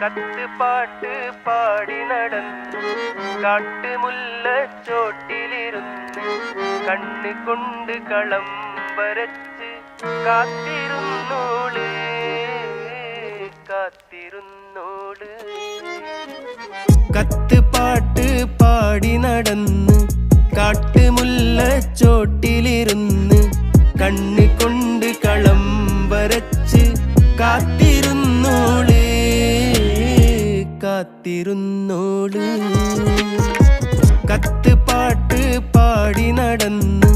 കത്ത് പാട്ട് പാടി നടന്നു കാട്ടുമുല്ലച്ചോട്ടിലിരുന്ന് കണ്ണ് കൊണ്ട് കളം വരച്ച് കാത്തിരുന്നോള് കാത്തിരുന്നോള്. കത്ത് പാട്ട് പാടി നടന്ന് കാട്ടുമുല്ലച്ചോട്ടിലിരുന്ന് കണ്ണ് കൊണ്ട് കളം വരച്ച് കാത്തിരുന്നോള് കാത്തിരുന്നോള്. കത്ത് പാട്ട് പാടി നടന്ന്